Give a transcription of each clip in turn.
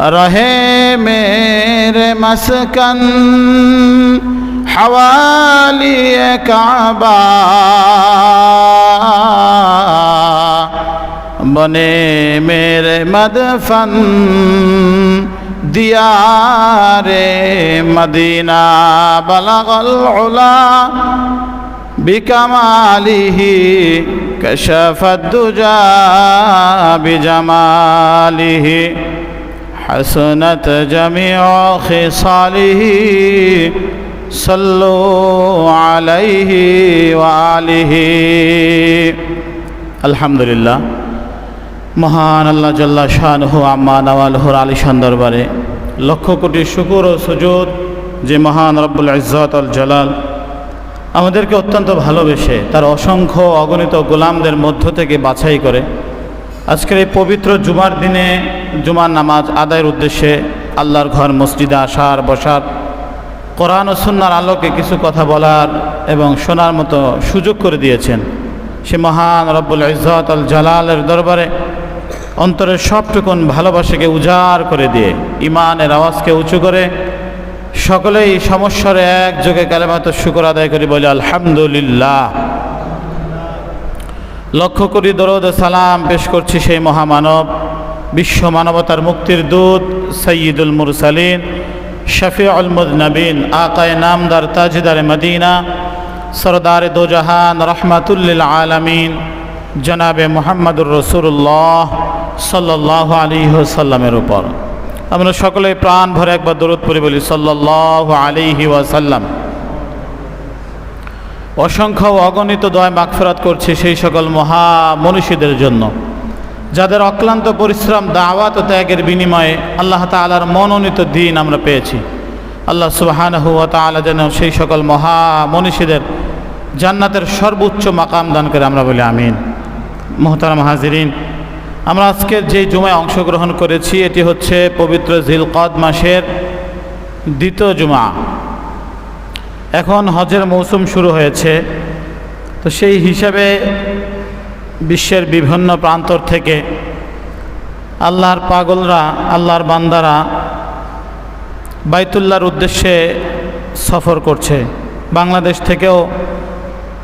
रहे मेरे मस्कन हवाली काबा बने मेरे मदफन दियारे मदीना बलगल उला बिकमालिही कशफत दुजा बिजमालिही हसनत जमीउ खिसालिही सल्लु अलैहि व आलिहि। अल्हम्दुलिल्लाह। महान अल्लाह जल्ला शानहु आम्मा नवालहुर आलिशान दरबारे लक्ष कोटी शुकुर ও সুজুদ যে মহান রব্বুল ইজ্জত আল জালাল আমাদেরকে অত্যন্ত ভালোবেসে তার অসংখ্য অগণিত গোলামদের মধ্য থেকে বাছাই করে আজকের এই পবিত্র জুমার দিনে জুমার নামাজ আদায়ের উদ্দেশ্যে আল্লাহর ঘর মসজিদে আসার বসার কোরআন ও সুন্নাহর আলোকে কিছু কথা বলার এবং শোনার মতো সুযোগ করে দিয়েছেন সে মহান রব্বুল ইজ্জত আল জালালের দরবারে অন্তরের সবটুকুন ভালোবাসাকে উজাড় করে দিয়ে ইমানের আওয়াজকে উঁচু করে সকলেই সমস্বরে একযোগে কালেমাত শুকর আদায় করি বলে আলহামদুলিল্লাহ। লক্ষ কোটি দরুদ ও সালাম পেশ করছি সেই মহামানব বিশ্ব মানবতার মুক্তির দূত সৈয়দুল মুরসালিন শফিউল মুযনবিন আকায়ে নামদার তাজদারে মদিনা সরদারে দো জাহান রহমাতুল লিল আলামিন জনাবে মুহাম্মদুর রাসূলুল্লাহ সাল্লাল্লাহু আলাইহি ওয়াসাল্লামের উপর আমরা সকলে প্রাণ ভরে একবার দরুদ পড়ি বলি সাল্লাল্লাহু আলাইহি ওয়াসাল্লাম। অসংখ্য অগণিত দোয়া মাগফিরাত করছি সেই সকল মহা মনীষীদের জন্য যাদের অক্লান্ত পরিশ্রম দাওয়াত ও ত্যাগের বিনিময়ে আল্লাহ তাআলার মনোনীত দ্বীন আমরা পেয়েছি। আল্লাহ সুবহানাহু ওয়া তাআলা যেন সেই সকল মহা মনীষীদের জান্নাতের সর্বোচ্চ মাকাম দান করে আমরা বলি আমিন। মুহতারাম হাজিরিন, আমরা আজকের যে জুমায় অংশগ্রহণ করেছি এটি হচ্ছে পবিত্র জিলকদ মাসের দ্বিতীয় জুমা। এখন হজের মৌসুম শুরু হয়েছে, তো সেই হিসাবে বিশ্বের বিভিন্ন প্রান্তর থেকে আল্লাহর পাগলরা আল্লাহর বান্দারা বাইতুল্লাহর উদ্দেশ্যে সফর করছে। বাংলাদেশ থেকেও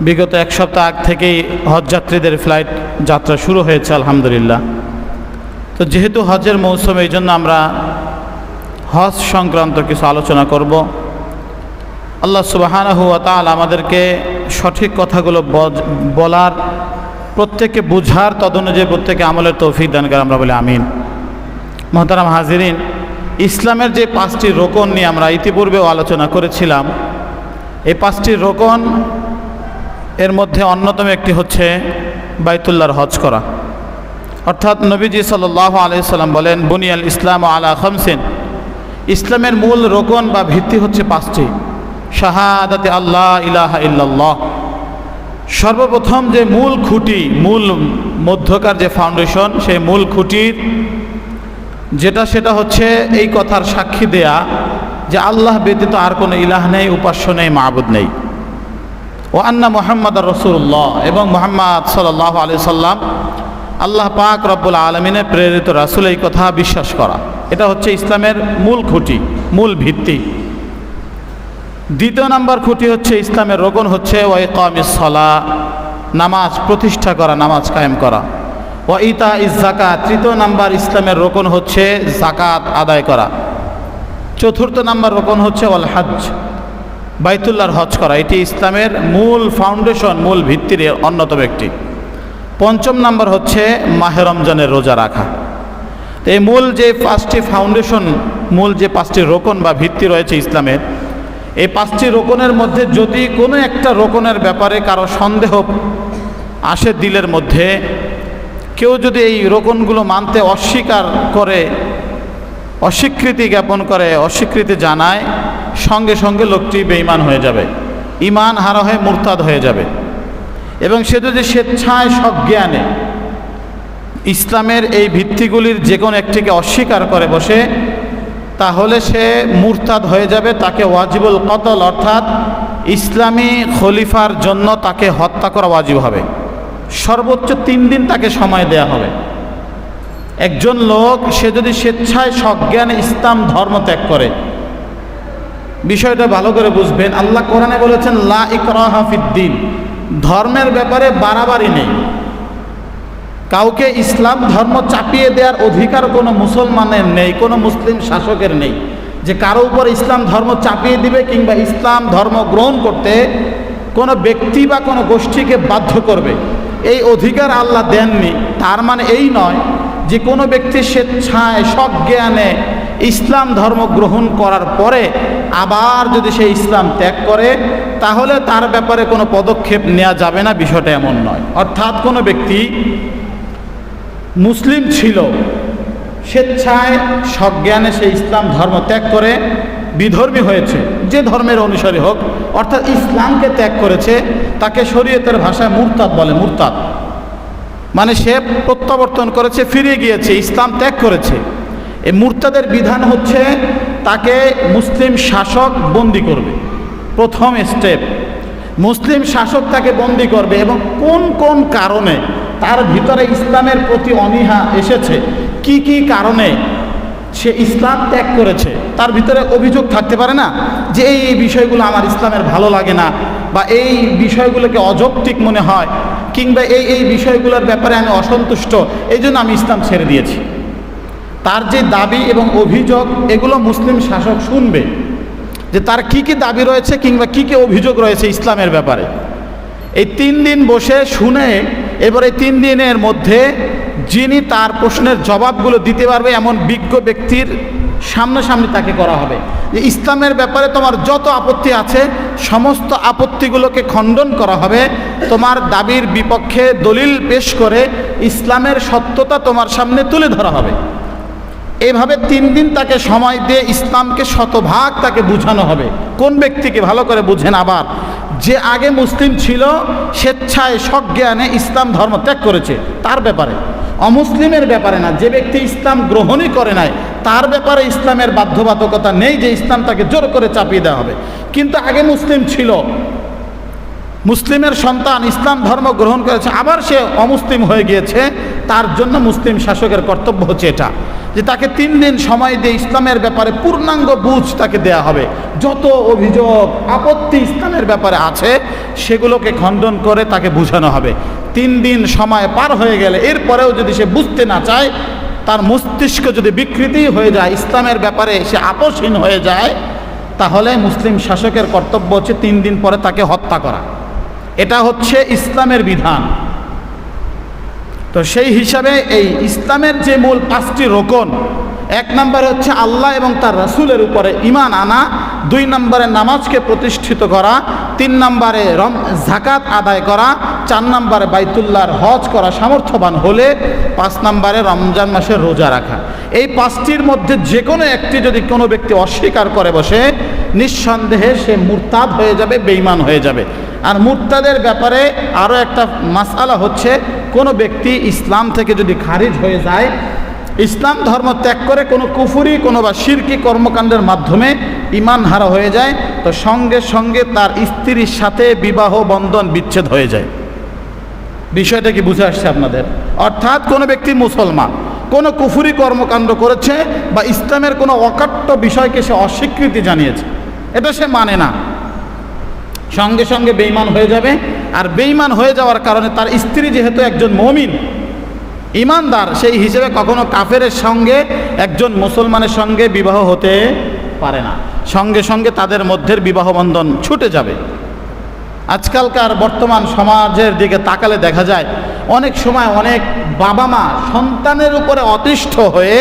বিগত এক সপ্তাহ আগ থেকেই হজযাত্রীদের ফ্লাইট যাত্রা শুরু হয়েছে আলহামদুলিল্লাহ। তো যেহেতু হজের মৌসুম এই জন্য আমরা হজ সংক্রান্ত কিছু আলোচনা করব। আল্লাহ সুবহানাহু ওয়া তাআলা আমাদেরকে সঠিক কথাগুলো বলার, প্রত্যেককে বুঝার, তদনুযায়ী প্রত্যেকে আমলের তৌফিক দান করে আমরা বলি আমিন। মুহতারাম হাজিরিন, ইসলামের যে 5টি রোকন নিয়ে আমরা ইতিপূর্বেও আলোচনা করেছিলাম, এই 5টি রোকন এর মধ্যে অন্যতম একটি হচ্ছে বাইতুল্লাহর হজ করা। অর্থাৎ নবীজি সাল্লাল্লাহু আলাইহি সাল্লাম বলেন বুনিয়াল ইসলাম আলা খামসিন, ইসলামের মূল রোকন বা ভিত্তি হচ্ছে 5টি। শাহাদাতে আল্লাহ ইলাহা ইল্লাল্লাহ, সর্বপ্রথম যে মূল খুঁটি, মূল মধ্যকার যে ফাউন্ডেশন, সেই মূল খুঁটির সেটা হচ্ছে এই কথার সাক্ষী দেয়া যে আল্লাহ ব্যতীত আর কোনো ইলাহ নেই, উপাস্য নেই, মাবুদ নেই। ও আন্না মুহাম্মাদুর রাসূলুল্লাহ, এবং মুহাম্মদ সাল্লাল্লাহু আলাইহি সাল্লাম আল্লাহ পাক রব্বুল আলামিনের প্রেরিত রাসূল, এই কথা বিশ্বাস করা। এটা হচ্ছে ইসলামের মূল খুঁটি, মূল ভিত্তি। দ্বিতীয় নাম্বার খুঁটি হচ্ছে ইসলামের রোকন হচ্ছে ওয়া ইকামিস সালাহ, নামাজ প্রতিষ্ঠা করা, নামাজ কায়েম করা। ওয়া ইতাইজ যাকাত, তৃতীয় নাম্বার ইসলামের রোকন হচ্ছে যাকাত আদায় করা। চতুর্থ নাম্বার রোকন হচ্ছে ওয়াল হজ, বাইতুল্লাহর হজ করা। এটি ইসলামের মূল ফাউন্ডেশন, মূল ভিত্তির অন্যতম একটি। পঞ্চম নাম্বার হচ্ছে মাহে রমজানের রোজা রাখা। এই মূল যে 5টি ফাউন্ডেশন, মূল যে 5টি রোকন বা ভিত্তি রয়েছে ইসলামের, এই 5টি রোকনের মধ্যে যদি কোনো একটা রোকনের ব্যাপারে কারো সন্দেহ আসে দিলের মধ্যে, কেউ যদি এই রোকনগুলো মানতে অস্বীকার করে, অস্বীকৃতি জ্ঞাপন করে, অস্বীকৃতি জানায়, সঙ্গে সঙ্গে লোকটি বেঈমান হয়ে যাবে, ঈমান হারা হয়ে মুরতাদ হয়ে যাবে। এবং সে যদি স্বেচ্ছায় সজ্ঞানে ইসলামের এই ভিত্তিগুলির যে কোনো একটিকে অস্বীকার করে বসে, তাহলে সে মুরতাদ হয়ে যাবে। তাকে ওয়াজিবুল কতল, অর্থাৎ ইসলামী খলিফার জন্য তাকে হত্যা করা ওয়াজিব হবে। সর্বোচ্চ 3 দিন তাকে সময় দেয়া হবে। একজন লোক সে যদি স্বেচ্ছায় সজ্ঞানে ইসলাম ধর্ম ত্যাগ করে, বিষয়টা ভালো করে বুঝবেন। আল্লাহ কোরআনে বলেছেন লা ইকরাহা ফিদ্দিন, ধর্মের ব্যাপারে বাড়াবাড়ি নেই। কাউকে ইসলাম ধর্ম চাপিয়ে দেওয়ার অধিকার কোনো মুসলমানের নেই, কোনো মুসলিম শাসকের নেই যে কারো উপর ইসলাম ধর্ম চাপিয়ে দিবে কিংবা ইসলাম ধর্ম গ্রহণ করতে কোনো ব্যক্তি বা কোনো গোষ্ঠীকে বাধ্য করবে। এই অধিকার আল্লাহ দেননি। তার মানে এই নয় যে কোনো ব্যক্তি স্বেচ্ছায় সজ্ঞানে ইসলাম ধর্ম গ্রহণ করার পরে আবার যদি সে ইসলাম ত্যাগ করে তাহলে তার ব্যাপারে কোনো পদক্ষেপ নেওয়া যাবে না, বিষয়টা এমন নয়। অর্থাৎ কোনো ব্যক্তি মুসলিম ছিল, স্বেচ্ছায় সজ্ঞানে সে ইসলাম ধর্ম ত্যাগ করে বিধর্মী হয়েছে, যে ধর্মের অনুসারী হোক, অর্থাৎ ইসলামকে ত্যাগ করেছে, তাকে শরীয়তের ভাষায় মুরতাদ বলে। মুরতাদ মানে সে প্রত্যাবর্তন করেছে, ফিরে গিয়েছে, ইসলাম ত্যাগ করেছে। এই মুরতাদের বিধান হচ্ছে তাকে মুসলিম শাসক বন্দি করবে। প্রথম স্টেপ, মুসলিম শাসক তাকে বন্দি করবে এবং কোন কোন কারণে তার ভিতরে ইসলামের প্রতি অনীহা এসেছে, কি কি কারণে সে ইসলাম ত্যাগ করেছে, তার ভিতরে অভিযোগ থাকতে পারে না যে এই বিষয়গুলো আমার ইসলামের ভালো লাগে না, বা এই বিষয়গুলোকে অযৌক্তিক মনে হয়, কিংবা এই বিষয়গুলোর ব্যাপারে আমি অসন্তুষ্ট, এই জন্য আমি ইসলাম ছেড়ে দিয়েছি। তার যে দাবি এবং অভিযোগ এগুলো মুসলিম শাসক শুনবে যে তার কি কি দাবি রয়েছে কিংবা কি কি অভিযোগ রয়েছে ইসলামের ব্যাপারে। এই 3 দিন বসে শুনে এবার এই 3 দিনের মধ্যে যিনি তার প্রশ্নের জবাবগুলো দিতে পারবে এমন বিজ্ঞ ব্যক্তির সামনাসামনি তাকে করা হবে যে ইসলামের ব্যাপারে তোমার যত আপত্তি আছে সমস্ত আপত্তিগুলোকে খণ্ডন করা হবে, তোমার দাবির বিপক্ষে দলিল পেশ করে ইসলামের সত্যতা তোমার সামনে তুলে ধরা হবে। এইভাবে 3 দিন তাকে সময় দিয়ে ইসলামকে শতভাগ তাকে বুঝানো হবে। কোন ব্যক্তিকে ভালো করে বুঝেন, আবার যে আগে মুসলিম ছিল, স্বেচ্ছায় সজ্ঞানে ইসলাম ধর্ম ত্যাগ করেছে তার ব্যাপারে, অমুসলিমের ব্যাপারে না। যে ব্যক্তি ইসলাম গ্রহণই করে নাই তার ব্যাপারে ইসলামের বাধ্যবাধকতা নেই যে ইসলাম তাকে জোর করে চাপিয়ে দেওয়া হবে। কিন্তু আগে মুসলিম ছিল, মুসলিমের সন্তান ইসলাম ধর্ম গ্রহণ করেছে, আবার সে অমুসলিম হয়ে গিয়েছে, তার জন্য মুসলিম শাসকের কর্তব্য হচ্ছে এটা যে তাকে 3 দিন সময় দিয়ে ইসলামের ব্যাপারে পূর্ণাঙ্গ বুঝ তাকে দেয়া হবে। যত অভিযোগ আপত্তি ইসলামের ব্যাপারে আছে সেগুলোকে খণ্ডন করে তাকে বোঝানো হবে। 3 দিন সময় পার হয়ে গেলে এরপরেও যদি সে বুঝতে না চায়, তার মস্তিষ্ক যদি বিকৃতি হয়ে যায়, ইসলামের ব্যাপারে সে আপোষহীন হয়ে যায়, তাহলে মুসলিম শাসকের কর্তব্য হচ্ছে 3 দিন পরে তাকে হত্যা করা। এটা হচ্ছে ইসলামের বিধান। তো সেই হিসাবে এই ইসলামের যে মূল 5টি রোকন, 1 নম্বরে হচ্ছে আল্লাহ এবং তার রাসূলের উপরে ঈমান আনা, 2 নম্বরে নামাজকে প্রতিষ্ঠিত করা, 3 নম্বরে যাকাত আদায় করা, 4 নম্বরে বাইতুল্লাহর হজ করা সামর্থ্যবান হলে, 5 নম্বরে রমজান মাসের রোজা রাখা। এই 5টির মধ্যে যে কোনো একটি যদি কোনো ব্যক্তি অস্বীকার করে বসে, নিঃসন্দেহে সে মুরতাদ হয়ে যাবে, বেঈমান হয়ে যাবে। আর মুরতাদের ব্যাপারে আরও একটা মাসআলা হচ্ছে, কোনো ব্যক্তি ইসলাম থেকে যদি খারিজ হয়ে যায়, ইসলাম ধর্ম ত্যাগ করে কোনো কুফরি কোনো বা শিরকি কর্মকাণ্ডের মাধ্যমে ঈমান হারা হয়ে যায়, তো সঙ্গে সঙ্গে তার স্ত্রীর সাথে বিবাহ বন্ধন বিচ্ছেদ হয়ে যায়। বিষয়টা কি বুঝে আসছে আপনাদের? অর্থাৎ কোনো ব্যক্তি মুসলমান কোনো কুফরি কর্মকাণ্ড করেছে বা ইসলামের কোনো অকাট্য বিষয়কে সে অস্বীকৃতি জানিয়েছে, এটা সে মানে না, সঙ্গে সঙ্গে বেঈমান হয়ে যাবে। আর বেঈমান হয়ে যাওয়ার কারণে তার স্ত্রী যেহেতু একজন মুমিন ঈমানদার, সেই হিসেবে কখনো কাফেরের সঙ্গে একজন মুসলমানের সঙ্গে বিবাহ হতে পারে না, সঙ্গে সঙ্গে তাদের মধ্যে বিবাহ বন্ধন ছুটে যাবে। আজকালকার বর্তমান সমাজের দিকে তাকালে দেখা যায় অনেক সময় অনেক বাবা মা সন্তানের উপরে অতিষ্ঠ হয়ে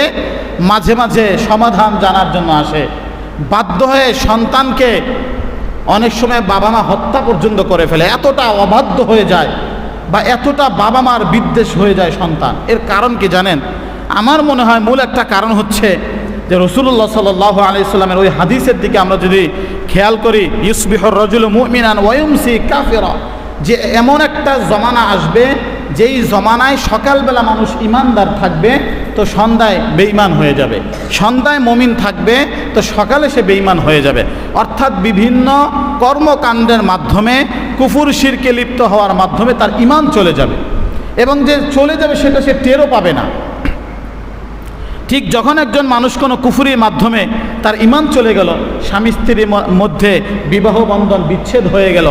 মাঝে মাঝে সমাধান জানার জন্য আসে, বাধ্য হয়ে সন্তানকে অনেক সময় বাবা মা হত্যা পর্যন্ত করে ফেলে, এতটা অবাধ্য হয়ে যায় বা এতটা বাবা মার বিদ্বেষ হয়ে যায় সন্তান। এর কারণ কি জানেন? আমার মনে হয় মূল একটা কারণ হচ্ছে যে রাসূলুল্লাহ সাল্লাল্লাহু আলাইহি সাল্লামের ওই হাদিসের দিকে আমরা যদি খেয়াল করি, ইউসবিহুর রাজুলু মুমিনান ওয়া ইউমসি কাফিরা, যে এমন একটা জমানা আসবে যেই জমানায় সকালবেলা মানুষ ঈমানদার থাকবে তো সন্ধ্যায় বেঈমান হয়ে যাবে, সন্ধ্যায় মুমিন থাকবে তো সকালে সে বেঈমান হয়ে যাবে। অর্থাৎ বিভিন্ন কর্মকাণ্ডের মাধ্যমে কুফর শিরকে লিপ্ত হওয়ার মাধ্যমে তার ঈমান চলে যাবে, এবং যে চলে যাবে সেটা সে টেরও পাবে না। ঠিক যখন একজন মানুষ কোনো কুফরির মাধ্যমে তার ঈমান চলে গেল, স্বামী স্ত্রীর মধ্যে বিবাহ বন্ধন বিচ্ছেদ হয়ে গেল,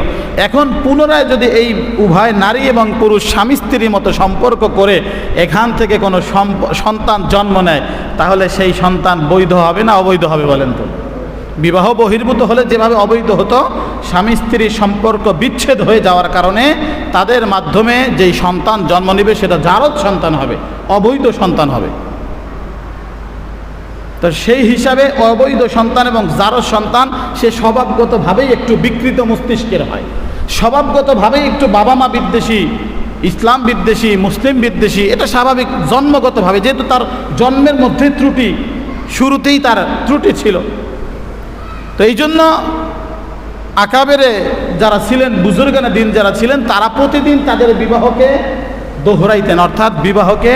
এখন পুনরায় যদি এই উভয় নারী এবং পুরুষ স্বামী স্ত্রীর মতো সম্পর্ক করে এখান থেকে কোনো সন্তান জন্ম নেয়, তাহলে সেই সন্তান বৈধ হবে না অবৈধ হবে বলেন তো? বিবাহ বহির্ভূত হলে যেভাবে অবৈধ হতো, স্বামী স্ত্রীর সম্পর্ক বিচ্ছেদ হয়ে যাওয়ার কারণে তাদের মাধ্যমে যেই সন্তান জন্ম নেবে সেটা জারজ সন্তান হবে, অবৈধ সন্তান হবে। তো সেই হিসাবে অবৈধ সন্তান এবং জারজ সন্তান সে স্বভাবগতভাবেই একটু বিকৃত মস্তিষ্কের হয়, স্বভাবগতভাবেই একটু বাবা মা বিদ্বেষী, ইসলাম বিদ্বেষী, মুসলিম বিদ্বেষী, এটা স্বাভাবিক জন্মগতভাবে, যেহেতু তার জন্মের মধ্যে ত্রুটি, শুরুতেই তার ত্রুটি ছিল। তো এই জন্য আকাবেরে যারা ছিলেন, বুজুর্গানে দিন যারা ছিলেন, তারা প্রতিদিন তাদের বিবাহকে দোহরাইতেন, অর্থাৎ বিবাহকে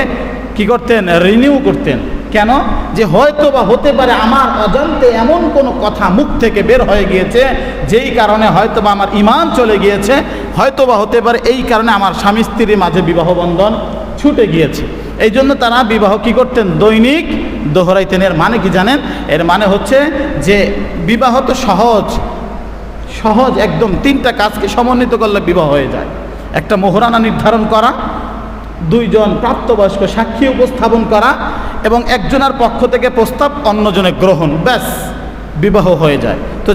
কি করতেন? রিনিউ করতেন। কেন? যে হয়তো বা হতে পারে আমার অজান্তে এমন কোনো কথা মুখ থেকে বের হয়ে গিয়েছে যেই কারণে হয়তো বা আমার ঈমান চলে গিয়েছে, হয়তো বা হতে পারে এই কারণে আমার স্বামী স্ত্রীর মাঝে বিবাহ বন্ধন ছুটে গিয়েছে। এই জন্য তারা বিবাহ কি করতেন? দৈনিক দোহরাইতেন। এর মানে কি জানেন? এর মানে হচ্ছে যে বিবাহ তো সহজ একদম, 3টা কাজকে সমন্বিত করলে বিবাহ হয়ে যায়। একটা মোহরানা নির্ধারণ করা, 2জন প্রাপ্তবয়স্ক সাক্ষী উপস্থাপন করা এবং একজনের পক্ষ থেকে প্রস্তাব অন্যজনের গ্রহণ, ব্যাস বিবাহ হয়ে যায়। তো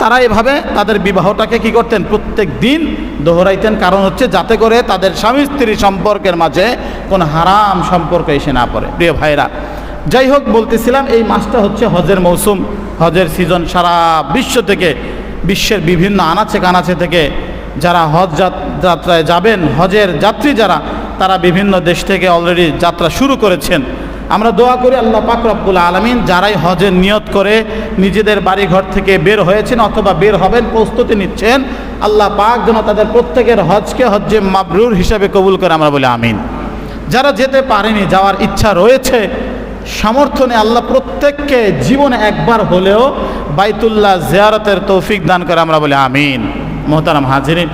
তারা এভাবে তাদের বিবাহটাকে কি করতেন? প্রত্যেক দিন দোহরাইতেন। কারণ হচ্ছে যাতে করে তাদের স্বামী স্ত্রী সম্পর্কের মাঝে কোনো হারাম সম্পর্ক এসে না পড়ে। প্রিয় ভাইরা, যাই হোক, বলতেছিলাম এই মাসটা হচ্ছে হজের মৌসুম, হজের সিজন। সারা বিশ্ব থেকে, বিশ্বের বিভিন্ন আনাচে কানাচে থেকে যারা হজ যাত্রায় যাবেন, হজের যাত্রী যারা, তারা বিভিন্ন দেশ থেকে অলরেডি যাত্রা শুরু করেছেন। আমরা দোয়া করি আল্লাহ পাক রব্বুল আলামিন যারাই হজের নিয়ত করে নিজেদের বাড়িঘর থেকে বের হয়েছেন অথবা বের হবেন, প্রস্তুতি নিচ্ছেন, আল্লাহ পাক যেন তাদের প্রত্যেকের হজকে হজ্জে মাবরুর হিসাবে কবুল করে, আমরা বলি আমিন। যারা যেতে পারেনি, যাওয়ার ইচ্ছা রয়েছে, সামর্থ্য নেই, আল্লাহ প্রত্যেককে জীবনে একবার হলেও বাইতুল্লাহ জিয়ারতের তৌফিক দান করে, আমরা বলি আমিন। মোহতারাম হাজিরিন,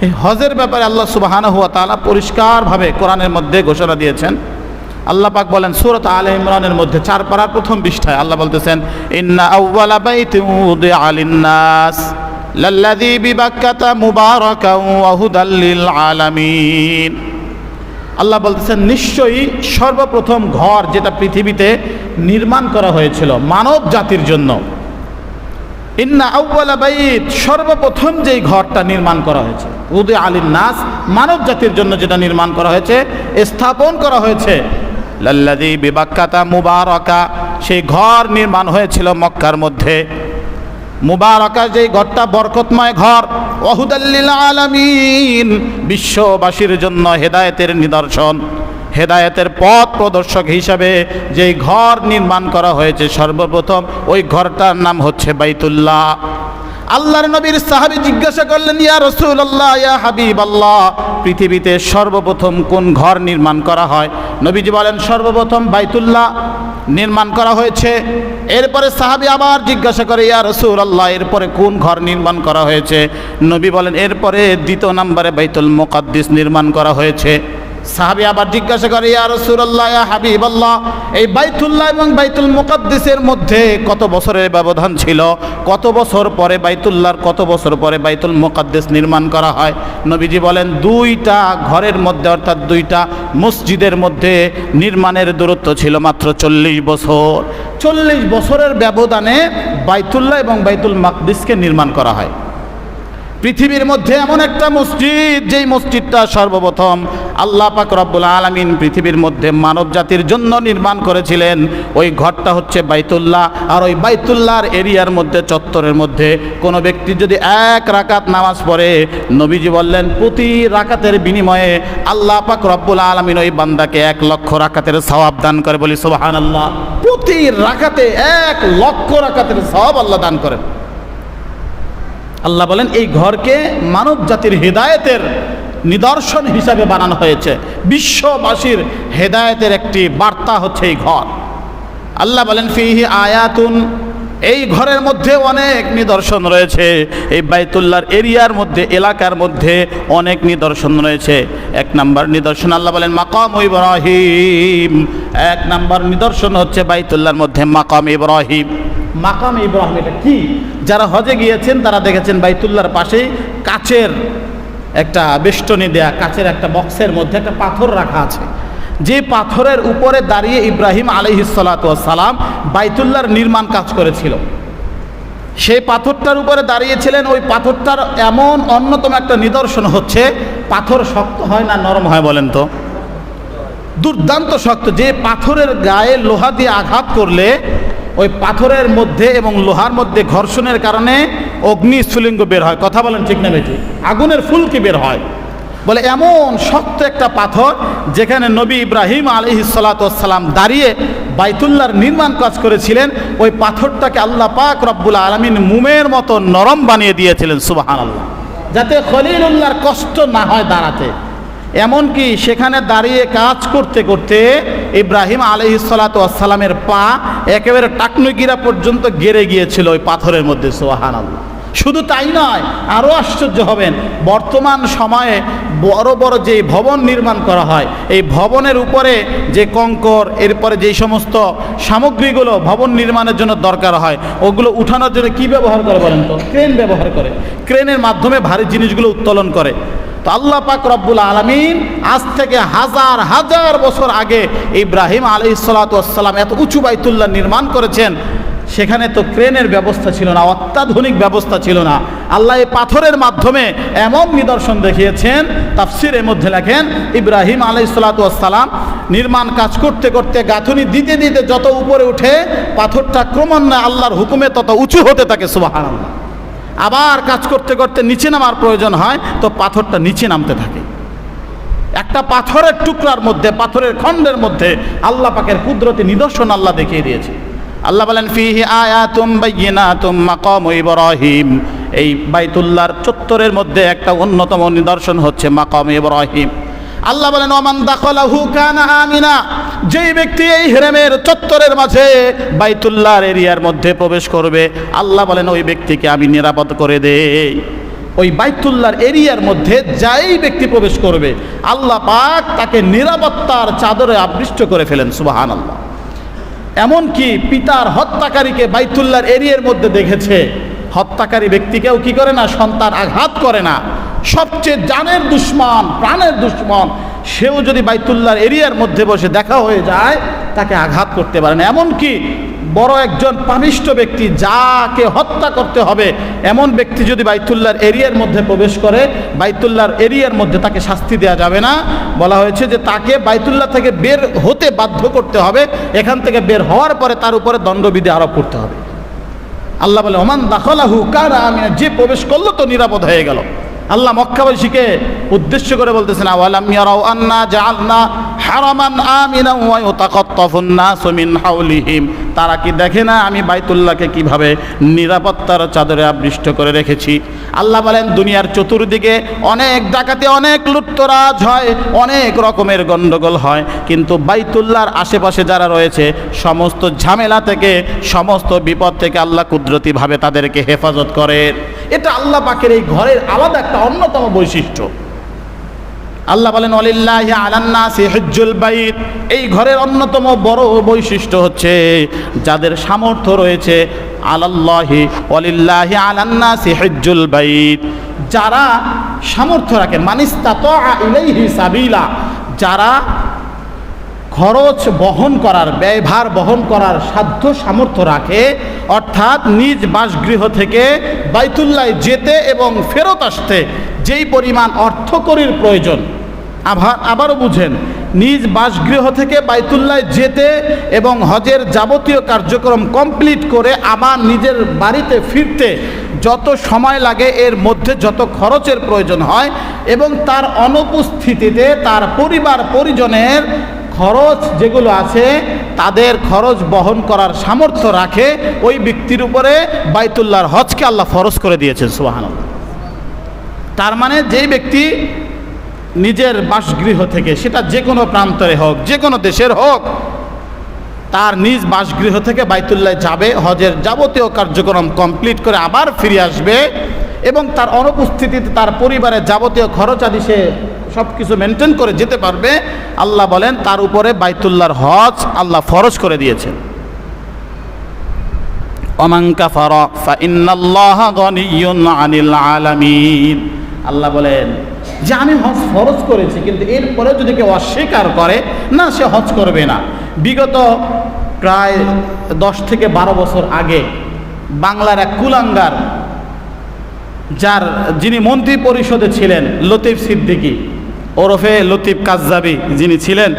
এই হজের ব্যাপারে আল্লাহ সুবহানাহু ওয়া তাআলা পরিষ্কারভাবে কোরআনের মধ্যে ঘোষণা দিয়েছেন। আল্লাহ পাক বলেন সূরা আলে ইমরানের মধ্যে 4 পারার প্রথম পৃষ্ঠায় আল্লাহ বলতেছেন, ইন্না আউওয়ালা বাইতিন উদিআ লিন-নাস লাল্লাযী বিবাক্কাতা মুবারাকান ওয়া হুদাল লিল আলামিন। আল্লাহ বলতেছেন নিশ্চয়ই সর্বপ্রথম ঘর যেটা পৃথিবীতে নির্মাণ করা হয়েছিল মানব জাতির জন্য, ইন্না আউওয়ালা বাইত, সর্বপ্রথম যেই ঘরটা নির্মাণ করা হয়েছে, উদিআ লিন-নাস, মানব জাতির জন্য যেটা নির্মাণ করা হয়েছে, স্থাপন করা হয়েছে, লাল্লাযী বিবাক্কাতা মুবারাকা, সেই ঘর নির্মাণ হয়েছিল মক্কার মধ্যে। মুবারাকা, যেই ঘরটা বরকতময় ঘর, ওয়া হুদাল লিল আলামিন, বিশ্ববাসীর জন্য হেদায়েতের নিদর্শন, হেদায়েতের পথ প্রদর্শক হিসাবে যেই ঘর নির্মাণ করা হয়েছে সর্বপ্রথম, ওই ঘরটার নাম হচ্ছে বাইতুল্লাহ। আল্লাহর নবীর সাহাবী জিজ্ঞাসা করলেন, ইয়া রাসূলুল্লাহ, ইয়া হাবিবাল্লাহ, পৃথিবীতে সর্বপ্রথম কোন ঘর নির্মাণ করা হয়? নবীজি বলেন সর্বপ্রথম বাইতুল্লাহ নির্মাণ করা হয়েছে। এরপরে সাহাবী আবার জিজ্ঞাসা করে, ইয়া রাসূলুল্লাহ, এরপরে কোন ঘর নির্মাণ করা হয়েছে? নবী বলেন এরপরে 2 নম্বরে বাইতুল মুকাদ্দিস নির্মাণ করা হয়েছে। সাহাবী আবার জিজ্ঞাসা করে, ইয়া রাসূলুল্লাহ, ইয়া হাবিবাল্লাহ, এই বাইতুল্লাহ এবং বাইতুল মুকাদ্দিসের মধ্যে কত বছরের ব্যবধান ছিল? কত বছর পরে বাইতুল্লাহর, কত বছর পরে বাইতুল মুকাদ্দিস নির্মাণ করা হয়? নবীজি বলেন 2টা ঘরের মধ্যে, অর্থাৎ 2টা মসজিদের মধ্যে নির্মাণের দূরত্ব ছিল মাত্র 40 বছর। 40 বছরের ব্যবধানে বাইতুল্লাহ এবং বাইতুল মাকদিসকে নির্মাণ করা হয়। পৃথিবীর মধ্যে এমন একটা মসজিদ, যেই মসজিদটা সর্বপ্রথম আল্লাহ পাক রব্বুল আলামিন পৃথিবীর মধ্যে মানব জাতির জন্য নির্মাণ করেছিলেন, ওই ঘরটা হচ্ছে বাইতুল্লাহ। আর ওই বাইতুল্লাহর এরিয়ার মধ্যে, চত্বরের মধ্যে কোনো ব্যক্তি যদি 1 রাকাত নামাজ পড়ে, নবীজি বললেন প্রতি রাকাতের বিনিময়ে আল্লাহ পাক রব্বুল আলামিন ওই বান্দাকে 1 লক্ষ রাকাতের সওয়াব দান করে, বলি সুবহানাল্লাহ। প্রতি রাকাতে 1 লক্ষ রাকাতের সওয়াব আল্লাহ দান করেন। আল্লাহ বলেন এই ঘরকে মানব জাতির হেদায়েতের নিদর্শন হিসাবে বানানো হয়েছে, বিশ্ববাসীর হেদায়েতের একটি বার্তা হচ্ছে এই ঘর। আল্লাহ বলেন ফিহি আয়াতুন, এই ঘরের মধ্যে অনেক নিদর্শন রয়েছে, এই বাইতুল্লাহর এরিয়ার মধ্যে, এলাকার মধ্যে অনেক নিদর্শন রয়েছে। এক নাম্বার নিদর্শন আল্লাহ বলেন মাকাম ইব্রাহিম, এক নাম্বার নিদর্শন হচ্ছে বাইতুল্লাহর মধ্যে মাকাম ইব্রাহিম। মাকাম ইব্রাহিম এটা কি? যারা হজে গিয়েছেন তারা দেখেছেন বাইতুল্লাহর পাশেই কাচের একটা বেষ্টনী দেয়া, কাচের একটা বক্সের মধ্যে একটা পাথর রাখা আছে। যে পাথরের উপরে দাঁড়িয়ে ইব্রাহিম আলাইহিস সালাতু ওয়াস সালাম বাইতুল্লাহর নির্মাণ কাজ করেছিল। সেই পাথরটার উপরে দাঁড়িয়েছিলেন। ওই পাথরটার এমন অন্যতম একটা নিদর্শন হচ্ছে, পাথর শক্ত হয় না নরম হয় বলেন তো? দুর্দান্ত শক্ত। যে পাথরের গায়ে লোহা দিয়ে আঘাত করলে ওই পাথরের মধ্যে এবং লোহার মধ্যে ঘর্ষণের কারণে অগ্নি স্ফুলিঙ্গ বের হয়। কথা বলেন ঠিক না বেঠিক? আগুনের ফুলকি বের হয়। বলে এমন শক্ত একটা পাথর, যেখানে নবী ইব্রাহিম আলাইহিস সালাতু ওয়াস সালাম দাঁড়িয়ে বাইতুল্লাহর নির্মাণ কাজ করেছিলেন, ওই পাথরটাকে আল্লাহ পাক রব্বুল আলামিন মোমের মতো নরম বানিয়ে দিয়েছিলেন সুবহানাল্লাহ, যাতে খলিলুল্লাহর কষ্ট না হয় দাঁড়াতে। এমনকি সেখানে দাঁড়িয়ে কাজ করতে করতে ইব্রাহিম আলাইহিস সালাতু ওয়াস সালামের পা একেবারে টাকনুকিরা পর্যন্ত গেড়ে গিয়েছিল ওই পাথরের মধ্যে সুবহানাল্লাহ। শুধু তাই নয়, আরও আশ্চর্য হবেন, বর্তমান সময়ে বড় বড় যে ভবন নির্মাণ করা হয়, এই ভবনের উপরে যে কঙ্কর, এরপরে যেই সমস্ত সামগ্রীগুলো ভবন নির্মাণের জন্য দরকার হয়, ওগুলো উঠানোর জন্য কি ব্যবহার করে বলেন তো? ক্রেন ব্যবহার করে। ক্রেনের মাধ্যমে ভারী জিনিসগুলো উত্তোলন করে। তো আল্লাহ পাক রব্বুল আলামিন আজ থেকে হাজার হাজার বছর আগে ইব্রাহিম আলাইহিস সালাতু ওয়াস সালাম এত উঁচু বাইতুল্লাহ নির্মাণ করেছেন। সেখানে তো ক্রেনের ব্যবস্থা ছিল না, অত্যাধুনিক ব্যবস্থা ছিল না। আল্লাহ এই পাথরের মাধ্যমে এমন নিদর্শন দেখিয়েছেন, তাফসিরের মধ্যে লেখেন ইব্রাহিম আলাইহিস সালাতু ওয়াস সালাম নির্মাণ কাজ করতে করতে গাঁথুনি দিতে দিতে যত উপরে উঠে, পাথরটা ক্রমান্বয়ে আল্লাহর হুকুমে তত উঁচু হতে থাকে সুবহানাল্লাহ। আবার কাজ করতে করতে নিচে নামার প্রয়োজন হয়, তো পাথরটা নিচে নামতে থাকে। একটা পাথরের টুকরার মধ্যে, পাথরের খণ্ডের মধ্যে আল্লাহ পাকের কুদরতি নিদর্শন আল্লাহ দেখিয়ে দিয়েছে। আল্লাহ বলেন ফিহি আয়াতুম বাইয়িনাতুম মাকাম ইব্রাহিম, এই বাইতুল্লাহর চত্বরের মধ্যে একটা অন্যতম নিদর্শন হচ্ছে মাকাম ইব্রাহিম। আল্লাহ বলেন ওমান দাখালাহু কানা আমিনা, যেই ব্যক্তি এই হেরেমের চত্বরের মাঝে বাইতুল্লাহর এরিয়ার মধ্যে প্রবেশ করবে, আল্লাহ বলেন ওই ব্যক্তিকে আমি নিরাপদ করে দেই। ওই বাইতুল্লাহর এরিয়ার মধ্যে যাই ব্যক্তি প্রবেশ করবে, আল্লাহ পাক তাকে নিরাপত্তার চাদরে আবৃষ্ট করে ফেলেন সুবহানাল্লাহ। এমনকি পিতার হত্যাকারীকে বাইতুল্লাহর এরিয়ার মধ্যে দেখেছে, হত্যাকারী ব্যক্তিকেও কি করে না, সন্তান আঘাত করে না। সবচেয়ে জানের দুশ্মন, প্রাণের দুশ্মন, সেও যদি বাইতুল্লাহর এরিয়ার মধ্যে বসে দেখা হয়ে যায়, তাকে আঘাত করতে পারে না। এমনকি বড় একজন পাপিষ্ঠ ব্যক্তি, যাকে হত্যা করতে হবে, এমন ব্যক্তি যদি বাইতুল্লাহর এরিয়ার মধ্যে প্রবেশ করে, বাইতুল্লাহর এরিয়ার মধ্যে তাকে শাস্তি দেওয়া যাবে না। বলা হয়েছে যে তাকে বাইতুল্লাহ থেকে বের হতে বাধ্য করতে হবে, এখান থেকে বের হওয়ার পরে তার উপরে দণ্ডবিধি আরোপ করতে হবে। আল্লাহ বলে ওমান দাখালাহু কানা আমিনা, যে প্রবেশ করলো তো নিরাপদ হয়ে গেল। আল্লাহ মক্কাবাসীকে উদ্দেশ্য করে বলতেছেন আওয়ালাম ইয়ারাউ আন্না জাআলনা হারামান আমিনান ওয়া ইয়াতাকাত্তাফুন নাসু মিন হাওলিহিম, তারা কি দেখে না আমি বাইতুল্লাহকে কিভাবে নিরাপত্তার চাদরে আবৃষ্ট করে রেখেছি। আল্লাহ বলেন দুনিয়ার চতুর্দিকে অনেক ডাকাতি, অনেক লুটতরাজ হয়, অনেক রকমের গন্ডগোল হয়, কিন্তু বাইতুল্লাহর আশেপাশে যারা রয়েছে সমস্ত ঝামেলা থেকে, সমস্ত বিপদ থেকে আল্লাহ কুদরতিভাবে তাদেরকে হেফাজত করেন। এটা আল্লাহ পাকের এই ঘরের আলাদা একটা অন্যতম বৈশিষ্ট্য। আল্লাহ বলেন ওয়ালিল্লাহি আলান নাসি হিজ্জুল বাইত, এই ঘরের অন্যতম বড় বৈশিষ্ট্য হচ্ছে যাদের সামর্থ্য রয়েছে, আলাল্লাহি ওয়ালিল্লাহি আলান নাসি হিজ্জুল বাইত, যারা সামর্থ্য রাখে, মানিস্তাতা ইলাইহি সাবিলা, যারা খরচ বহন করার, ব্যয়ভার বহন করার সাধ্য সামর্থ্য রাখে, অর্থাৎ নিজ বাসগৃহ থেকে বাইতুল্লাহ যেতে এবং ফেরত আসতে যেই পরিমাণ অর্থকরীর প্রয়োজন, আবারও বুঝেন, নিজ বাসগৃহ থেকে বাইতুল্লাহ যেতে এবং হজের যাবতীয় কার্যক্রম কমপ্লিট করে আবার নিজের বাড়িতে ফিরতে যত সময় লাগে, এর মধ্যে যত খরচের প্রয়োজন হয় এবং তার অনুপস্থিতিতে তার পরিবার পরিজনের খরচ যেগুলো আছে, তাদের খরচ বহন করার সামর্থ্য রাখে, ওই ব্যক্তির উপরে বাইতুল্লাহর হজকে আল্লাহ ফরজ করে দিয়েছেন সুবহানাল্লাহ। তার মানে যেই ব্যক্তি নিজের বাসগৃহ থেকে, সেটা যে কোনো প্রান্তরে হোক, যে কোনো দেশের হোক, তার নিজ বাসগৃহ থেকে বাইতুল্লাহ যাবে, হজের যাবতীয় কার্যক্রম কমপ্লিট করে আবার ফিরে আসবে এবং তার অনুপস্থিতিতে তার পরিবারের যাবতীয় খরচাদি সে সব কিছু মেনটেন করে যেতে পারবে, আল্লাহ বলেন তার উপরে বাইতুল্লাহর হজ আল্লাহ ফরজ করে দিয়েছেন। ওমান কাফারা ফাইন্নাল্লাহা গনিয়্যুন আনিল আলামিন। আল্লাহ বলেন যে আমি হজ ফরজ করেছি, কিন্তু এরপরে যদি কেউ অস্বীকার করে না, সে হজ করবে না। বিগত প্রায় 10 থেকে 12 বছর আগে বাংলার এক কুলাঙ্গার, যিনি মন্ত্রী পরিষদে ছিলেন, লতিফ সিদ্দিকী ওরফে লতিফ কাজ্জাবি যিনি ছিলেন,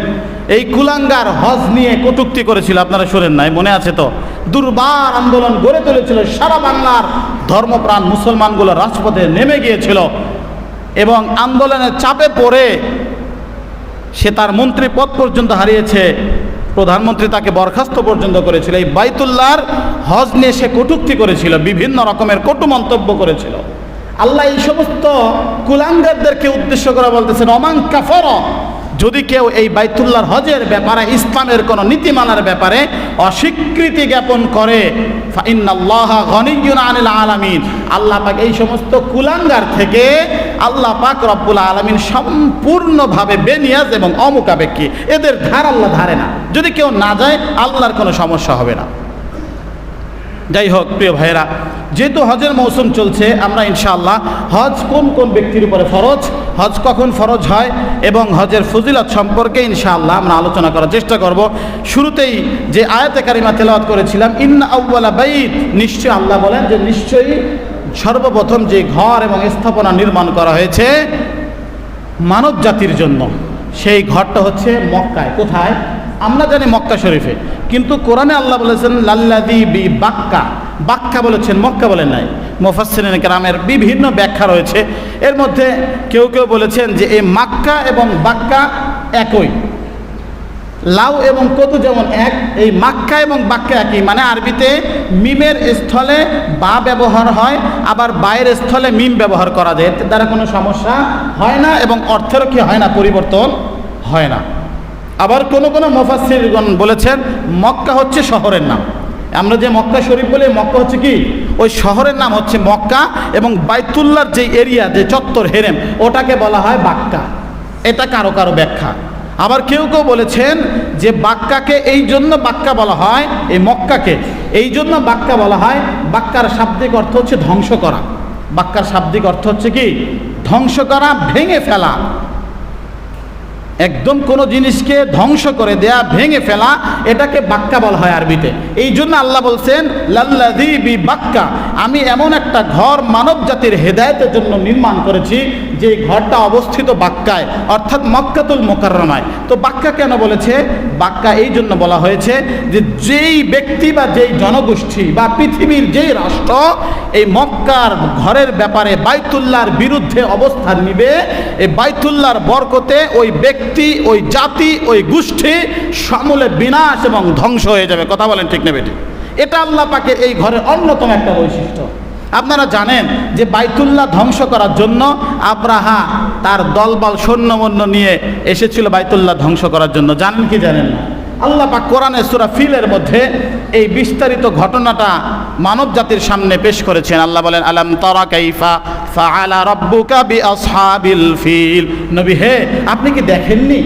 এই কুলাঙ্গার হজ নিয়ে কটূক্তি করেছিল। আপনারা শোনেন নাই? মনে আছে তো? দুর্বার আন্দোলন গড়ে তুলেছিল, সারা বাংলার ধর্মপ্রাণ মুসলমানগুলো রাজপথে নেমে গিয়েছিল এবং আন্দোলনের চাপে পড়ে সে তার মন্ত্রী পদ পর্যন্ত হারিয়েছে, প্রধানমন্ত্রী তাকে বরখাস্ত পর্যন্ত করেছিল। এই বাইতুল্লাহর হজ নিয়ে সে কটূক্তি করেছিল, বিভিন্ন রকমের কটু মন্তব্য করেছিল। আল্লাহ এই সমস্ত কুলাঙ্গারদেরকে উদ্দেশ্য করে বলতেছেন ওমান কাফারা, যদি কেউ এই বাইতুল্লাহর হজের ব্যাপারে, ইসলামের কোনো নীতিমালার ব্যাপারে অস্বীকৃতি জ্ঞাপন করে, ফাইন্নাল্লাহা গনিয়্যুন আনিল আলামিন, আল্লাহ পাক এই সমস্ত কুলাঙ্গার থেকে আল্লাহ পাক রব্বুল আলামিন সম্পূর্ণভাবে বেনিয়াজ এবং অমুখাপেক্ষী। এদের ধার আল্লাহ ধারে না। যদি কেউ না যায় আল্লাহর কোনো সমস্যা হবে না। যাই হোক প্রিয় ভাইয়েরা, যেহেতু হজের মৌসুম চলছে, আমরা ইনশাআল্লাহ হজ কোন কোন ব্যক্তির উপরে ফরজ, হজ কখন ফরজ হয় এবং হজের ফজিলত সম্পর্কে ইনশাআল্লাহ আমরা আলোচনা করার চেষ্টা করব। শুরুতেই যে আয়াতে কারিমা তেলাওয়াত করেছিলাম, ইন্না আউওয়ালা বাইত, নিশ্চয় আল্লাহ বলেন যে নিশ্চয়ই সর্বপ্রথম যে ঘর এবং স্থাপনা নির্মাণ করা হয়েছে মানব জাতির জন্য, সেই ঘরটা হচ্ছে মক্কায়। কোথায়? আমরা জানি মক্কা শরীফে, কিন্তু কোরআনে আল্লাহ বলেছেন লাল্লাযী বি বাক্কা, বাক্কা বলেছেন, মক্কা বলেন নাই। মুফাসসিরিন কেরামের বিভিন্ন ব্যাখ্যা রয়েছে। এর মধ্যে কেউ কেউ বলেছেন যে এই মাক্কা এবং বাক্কা একই, লাউ এবং কতু যেমন এক, এই মাক্কা এবং বাক্কা একই। মানে আরবিতে মিমের স্থলে বা ব্যবহার হয়, আবার বায়ের স্থলে মিম ব্যবহার করা যায়, এর দ্বারা কোনো সমস্যা হয় না এবং অর্থেরও কি হয় না, পরিবর্তন হয় না। আবার কোনো কোনো মুফাসসিরগণ বলেছেন মক্কা হচ্ছে শহরের নাম। আমরা যে মক্কা শরীফ বলি, মক্কা হচ্ছে কি ওই শহরের নাম হচ্ছে মক্কা, এবং বাইতুল্লাহর যে এরিয়া, যে চত্বর হেরেম, ওটাকে বলা হয় বাক্কা। এটা কারো কারো ব্যাখ্যা। আবার কেউ কেউ বলেছেন যে বাক্কাকে এই জন্য বাক্কা বলা হয়, এই মক্কাকে এই জন্য বাক্কা বলা হয়, বাক্কার শাব্দিক অর্থ হচ্ছে ধ্বংস করা। বাক্কার শাব্দিক অর্থ হচ্ছে কি ধ্বংস করা, ভেঙে ফেলা, একদম কোনো জিনিসকে ধ্বংস করে দেয়া, ভেঙে ফেলা, এটাকে বাক্কা বলা হয় আরবিতে। এই জন্য আল্লাহ বলছেন লাল্লাযী বি বাক্কা, আমি এমন একটা ঘর মানব জাতির হেদায়েতের জন্য নির্মাণ করেছি যে ঘরটা অবস্থিত বাক্কায়, অর্থাৎ মক্কাতুল মুকাররমায়। তো বাক্কা কেন বলেছে? বাক্কা এই জন্য বলা হয়েছে যে যেই ব্যক্তি বা যেই জনগোষ্ঠী বা পৃথিবীর যেই রাষ্ট্র এই মক্কার ঘরের ব্যাপারে বাইতুল্লাহর বিরুদ্ধে অবস্থান নিবে, এই বাইতুল্লাহর বরকতে ওই ব্যক্তি, ওই জাতি, ওই গোষ্ঠী সমূলে বিনাশ এবং ধ্বংস হয়ে যাবে। কথা বলেন ঠিক না বেটি? এটা আল্লাহ পাকের এই ঘরের অন্যতম একটা বৈশিষ্ট্য। আপনারা জানেন যে বাইতুল্লাহ ধ্বংস করার জন্য আব্রাহা তার দলবল সৈন্যমন্য নিয়ে এসেছিল বাইতুল্লাহ ধ্বংস করার জন্য। জানেন কি জানেন না? আল্লাহ পাক কোরআনে সূরা ফিলের মধ্যে এই বিস্তারিত ঘটনাটা মানব জাতির সামনে পেশ করেছেন। আল্লাহ বলেন আলাম তারা কাইফা ফাআলা রাব্বুকা বিআসহাবিল ফিল। নবী হে, আপনি কি দেখেননি,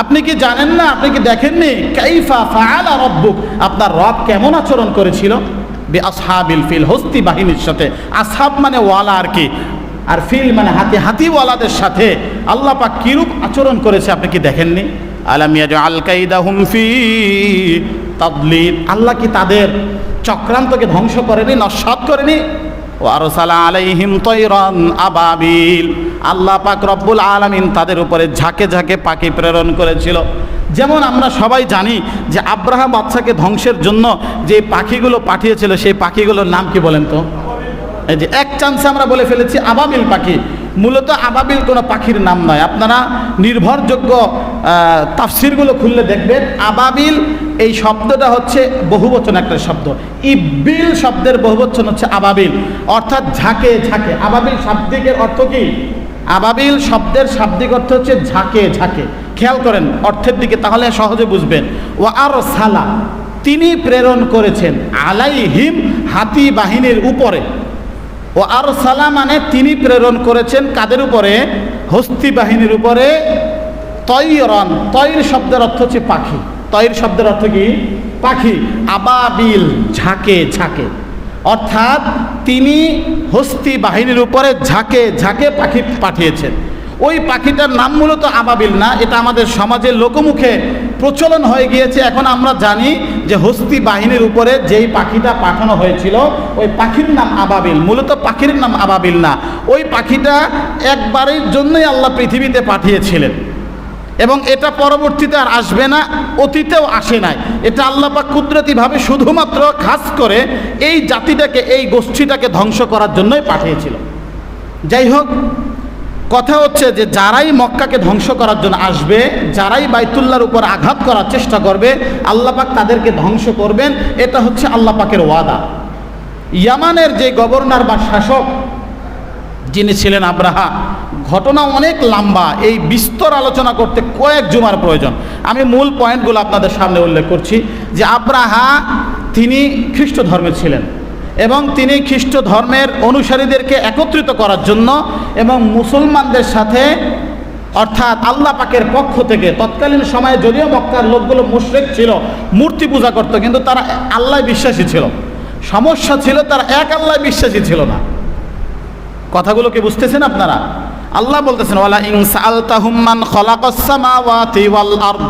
আপনি কি জানেন না, আপনি কি দেখেননি কাইফা ফাআলা রাব্বুক, আপনার রব কেমন আচরণ করেছিল বিআসহাবিল ফিল, হস্তি বাহিনীর সাথে। আসহাব মানে ওয়ালা আর কি, আর ফিল মানে হাতি, হাতিওয়ালাদের সাথে আল্লাহ পাক কিরূপ আচরণ করেছে আপনি কি দেখেননি? আলাম ইয়াজআল কাইদাহুম ফি তাদলিল, আল্লাহ কি তাদের চক্রান্তকে ধ্বংস করেনি, নস্যাৎ করেনি? ওয়া আরসালা আলাইহিম তায়রান আবাবিল, আল্লাহ পাক রব্বুল আলামিন তাদের উপরে ঝাঁকে ঝাঁকে পাখি প্রেরণ করেছিল। যেমন আমরা সবাই জানি যে আব্রাহা বাদশাকে ধ্বংসের জন্য যে পাখিগুলো পাঠিয়েছিল, সেই পাখিগুলোর নাম কি বলেন তো? এই যে এক চান্সে আমরা বলে ফেলেছি আবাবিল পাখি। মূলত আবাবিল কোনো পাখির নাম নয়। আপনারা নির্ভরযোগ্য তাফসিরগুলো খুললে দেখবেন আবাবিল এই শব্দটা হচ্ছে বহুবচন একটা শব্দ। ইবিল শব্দের বহুবচন হচ্ছে আবাবিল, অর্থাৎ ঝাঁকে ঝাঁকে। আবাবিল শাব্দিকের অর্থ কি? আবাবিল শব্দের শাব্দিক অর্থ হচ্ছে ঝাঁকে ঝাঁকে। খেয়াল করেন অর্থের দিকে, তাহলে সহজে বুঝবেন। ওয়া আরসালা, তিনি প্রেরণ করেছেন, আলাইহিম, হাতি বাহিনীর উপরে। ও আরসালা মানে তিনি প্রেরণ করেছেন কাদের উপরে? হস্তি বাহিনীর উপরে। তয়রন, তৈর শব্দের অর্থ হচ্ছে পাখি। তৈর শব্দের অর্থ কি? পাখি। আবাবিল, ঝাঁকে ঝাঁকে, অর্থাৎ তিনি হস্তি বাহিনীর উপরে ঝাঁকে ঝাঁকে পাখি পাঠিয়েছেন। ওই পাখিটার নাম মূলত আবাবিল না, এটা আমাদের সমাজের লোকমুখে প্রচলন হয়ে গিয়েছে। এখন আমরা জানি যে হস্তি বাহিনীর উপরে যেই পাখিটা পাঠানো হয়েছিল ওই পাখির নাম আবাবিল। মূলত পাখির নাম আবাবিল না, ওই পাখিটা একবারের জন্যই আল্লাহ পৃথিবীতে পাঠিয়েছিলেন এবং এটা পরবর্তীতে আর আসবে না, অতীতেও আসে নাই। এটা আল্লাহ পাক কুদরতিভাবে শুধুমাত্র খাস করে এই জাতিটাকে, এই গোষ্ঠীটাকে ধ্বংস করার জন্যই পাঠিয়েছিল। যাই হোক, কথা হচ্ছে যে যারাই মক্কাকে ধ্বংস করার জন্য আসবে, যারাই বাইতুল্লাহর উপর আঘাত করার চেষ্টা করবে, আল্লাহ পাক তাদেরকে ধ্বংস করবেন। এটা হচ্ছে আল্লাহ পাকের ওয়াদা। ইয়ামানের যে গভর্নর বা শাসক যিনি ছিলেন আব্রাহা, ঘটনা অনেক লম্বা, এই বিস্তর আলোচনা করতে কয়েক জুমার প্রয়োজন। আমি মূল পয়েন্টগুলো আপনাদের সামনে উল্লেখ করছি। যে আব্রাহা তিনি খ্রিস্ট ধর্মে ছিলেন এবং তিনি খ্রিস্ট ধর্মের অনুসারীদেরকে একত্রিত করার জন্য এবং মুসলমানদের সাথে, অর্থাৎ আল্লাহ পাকের পক্ষ থেকে, তৎকালীন সময়ে যদিও মক্কার লোকগুলো মুশরিক ছিল, মূর্তি পূজা করত, কিন্তু তারা আল্লাহ বিশ্বাসী ছিল। সমস্যা ছিল তারা এক আল্লাহ বিশ্বাসী ছিল না। কথাগুলো কি বুঝতেছেন আপনারা? আল্লাহ বলতেছেন ওয়ালা ইন সাআলতাহুম মান খালাকাস সামাওয়াতি ওয়াল আরদ,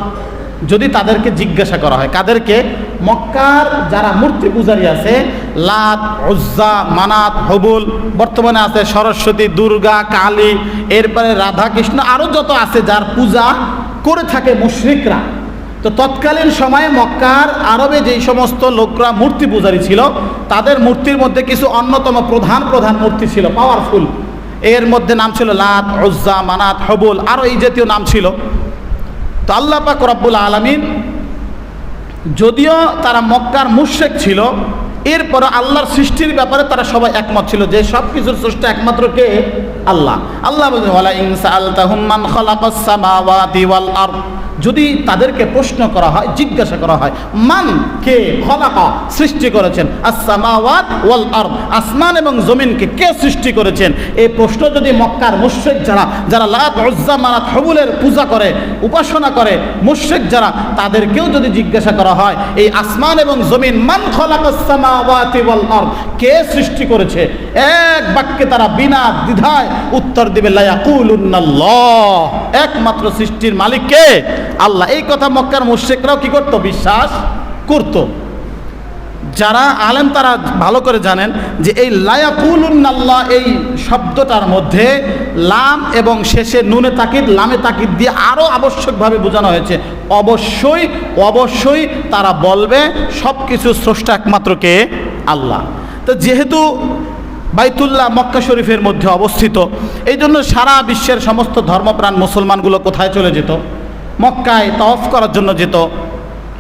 যদি তাদেরকে জিজ্ঞাসা করা হয়, কাদেরকে? মক্কার যারা মূর্তি পূজারী আছে, লাত, উজ্জা, মানাত, হবুল, বর্তমানে আছে সরস্বতী, দুর্গা, কালী, এরপরে রাধা কৃষ্ণ, আরও যত আছে যার পূজা করে থাকে মুশরিকরা। তো তৎকালীন সময়ে মক্কার আরবে যেই সমস্ত লোকরা মূর্তি পূজারী ছিল, তাদের মূর্তির মধ্যে কিছু অন্যতম প্রধান প্রধান মূর্তি ছিল, পাওয়ারফুল। এর মধ্যে নাম ছিল লাত, উজ্জা, মানাত, হবুল, আরও এই জাতীয় নাম ছিল। তো আল্লাহ পাক রব্বুল আলামিন, যদিও তারা মক্কার মুশরিক ছিল, এরপর আল্লাহর সৃষ্টির ব্যাপারে তারা সবাই একমত ছিল যে সব কিছুর স্রষ্টা একমাত্র কে? আল্লাহ। আল্লাহ বলেন ওয়ালা ইন সাআলতাহুম মান খালাকাস সামাওয়াতি ওয়াল আরদ, যদি তাদেরকে প্রশ্ন করা হয়, জিজ্ঞাসা করা হয়, মান, কে, খলাকা, সৃষ্টি করেছেন, আস-সামাওয়াত ওয়াল আরদ, আসমান এবং জমিনকে কে সৃষ্টি করেছেন, এই প্রশ্ন যদি মক্কার মুশরিক যারা লাত, উজ্জা, মানাত, হবুলের পূজা করে, উপাসনা করে, মুশরিক যারা, তাদেরকেও যদি জিজ্ঞাসা করা হয় এই আসমান এবং জমিন, মান খলাকাস সামাওয়াতি ওয়াল আরদ, কে সৃষ্টি করেছে, এক বাক্যে তারা বিনা দ্বিধায় উত্তর দিবে লা ইয়াকুলুন্নাল্লাহ, একমাত্র সৃষ্টির মালিক কে? আল্লাহ। এই কথা মক্কার মুশরিকরাও কি করত? বিশ্বাস করত। যারা আলেম তারা ভালো করে জানেন যে এই লা ইয়াকুলুন্নাল্লাহ এই শব্দটার মধ্যে লাম এবং শেষে নুনে তাকিদ, লামে তাকিদ দিয়ে আরও আবশ্যকভাবে বোঝানো হয়েছে, অবশ্যই অবশ্যই তারা বলবে সব কিছু স্রষ্টা একমাত্র কে? আল্লাহ। তো যেহেতু বাইতুল্লাহ মক্কা শরীফের মধ্যে অবস্থিত, এই জন্য সারা বিশ্বের সমস্ত ধর্মপ্রাণ মুসলমানগুলো কোথায় চলে যেত? মক্কায় তাওয়াফ করার জন্য যেত।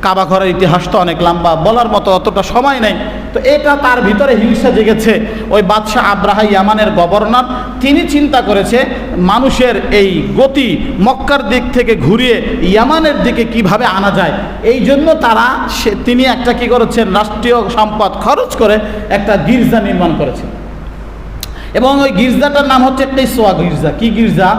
কাবা ঘরের ইতিহাস তো অনেক লম্বা, বলার মতো অতটা সময় নেই। তো এটা তার ভিতরে হিংসা জেগেছে। ওই বাদশাহ আব্রাহা, ইয়ামানের গভর্নর, তিনি চিন্তা করেছে মানুষের এই গতি মক্কার দিক থেকে ঘুরিয়ে ইয়ামানের দিকে কিভাবে আনা যায়। এই জন্য তিনি একটা কি করেছেন, রাষ্ট্রীয় সম্পদ খরচ করে একটা গির্জা নির্মাণ করেছেন এবং ওই গির্জাটার নাম হচ্ছে কিসওয়া গির্জা। কি গির্জা?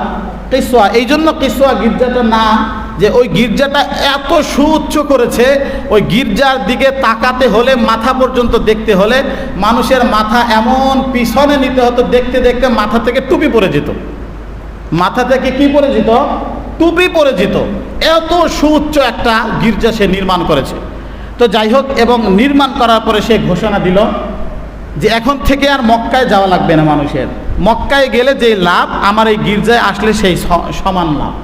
কিসওয়া। এই জন্য কিসওয়া গির্জাটার নাম, যে ওই গির্জাটা এত সুউচ্চ করেছে, ওই গির্জার দিকে তাকাতে হলে, মাথা পর্যন্ত দেখতে হলে মানুষের মাথা এমন পিছনে নিতে হতো, দেখতে দেখতে মাথা থেকে টুপি পড়ে যেত। মাথা থেকে কি পড়ে যেত? টুপি পড়ে যেত। এত সুউচ্চ একটা গির্জা সে নির্মাণ করেছে। তো যাই হোক, এবং নির্মাণ করার পরে সে ঘোষণা দিল যে এখন থেকে আর মক্কায় যাওয়া লাগবে না মানুষের। মক্কায় গেলে যে লাভ, আমার এই গির্জায় আসলে সেই সমান লাভ।